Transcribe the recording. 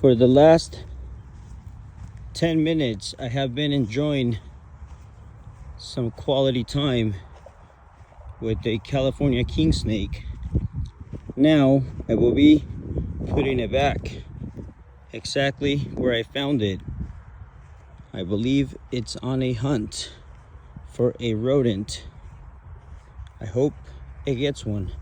For the last 10 minutes, I have been enjoying some quality time with a California king snake. Now I will be putting it back exactly where I found it. I believe it's on a hunt for a rodent. I hope it gets one.